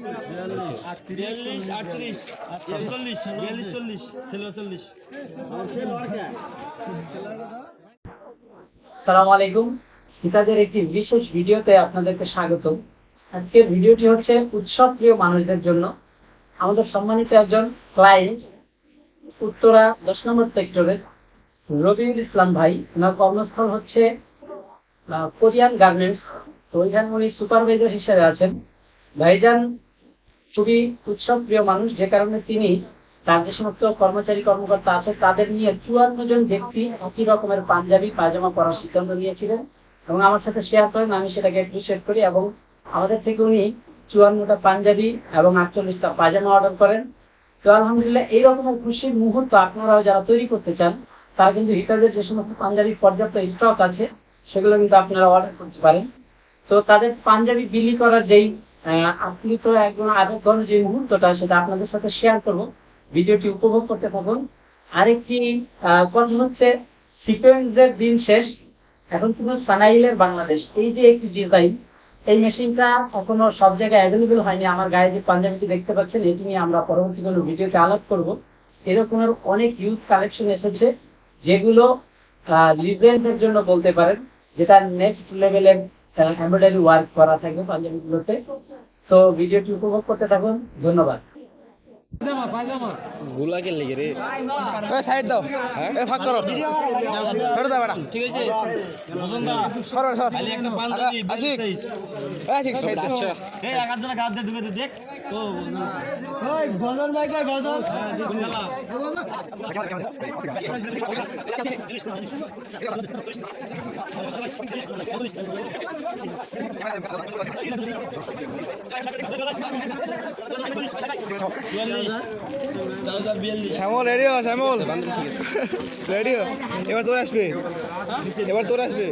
42, 38, 41, 42, 40, 46। আসসালামু আলাইকুম। হিতাজের একটি বিশেষ ভিডিওতে আপনাদেরকে স্বাগত। আজকের ভিডিওটি হচ্ছে উৎসব প্রিয় মানুষদের জন্য। আমাদের সম্মানিত একজন ক্লায়েন্ট উত্তরা 10 নম্বর সেক্টরের রবিউল ইসলাম ভাই, ওনার কর্মস্থল হচ্ছে কোরিয়ান গার্মেন্টস। তো ওইখানে উনি সুপারভাইজার হিসেবে আছেন। ভাইজান খুবই উৎসব প্রিয় মানুষ, যে কারণে তিনি তার যে সমস্ত কর্মচারী কর্মকর্তা আছে তাদের নিয়ে 54 জন ব্যক্তি একই রকমের পাঞ্জাবি পায়জামা পরার সিদ্ধান্ত নিয়েছিলেন এবং আমার সাথে শেয়ার করেন। আমি সেটাকে অ্যাপ্রিসিয়েট করি এবং আমাদের থেকে উনি 54টা পাঞ্জাবি এবং 48টা পায়জামা অর্ডার করেন। তো আলহামদুলিল্লাহ, এই রকমের খুশির মুহূর্ত আপনারাও যারা তৈরি করতে চান তারা কিন্তু হিতাজের যে সমস্ত পাঞ্জাবির পর্যাপ্ত স্টক আছে সেগুলো কিন্তু আপনারা অর্ডার করতে পারেন। তো তাদের পাঞ্জাবি বিলি করার যেই আপ্লুত একদম আবেগঘন যে মুহূর্তটা সেটা আপনাদের সাথে শেয়ার করব। ভিডিওটি উপভোগ করতে থাকুন। আরেকটি কথা হচ্ছে, সিকোয়েন্সের দিন শেষ, এখন কিন্তু সানাইলের বাংলাদেশ। এই যে একটি ডিজাইন, এই মেশিনটা এখনো সব জায়গায় অ্যাভেলেবেল হয়নি। আমার গায়ে যে পাঞ্জাবিটি দেখতে পাচ্ছেন এটি নিয়ে আমরা পরবর্তী কোনো ভিডিওতে আলাপ করব। এরকমের অনেক ইউজ কালেকশন এসেছে যেগুলো লিজেন্ডের জন্য বলতে পারেন, যেটা নেক্সট লেভেলের এমব্রয়ডারি ওয়ার্ক করা থাকবে পাঞ্জাবিগুলোতে। তো ভিডিওটি উপভোগ করতে থাকুন। ধন্যবাদ। গুলাকে লেগে রে সাইড দাও, এ ভাগ করো, সরে দাও বেটা, ঠিক আছে বসন্তদা সর সর, খালি একটা পাঞ্জাবি আশিক, সাইজ আশিক সাইড দাও। আচ্ছা এই এক আধজনের গাছ দিয়ে ঢুকে দে দেখ। ও ওই গজল ভাই কই গজল? শ্যামল রেডি হ, শ্যামল রেডি হ, এবার তোর আসবে, এবার তোর আসবে।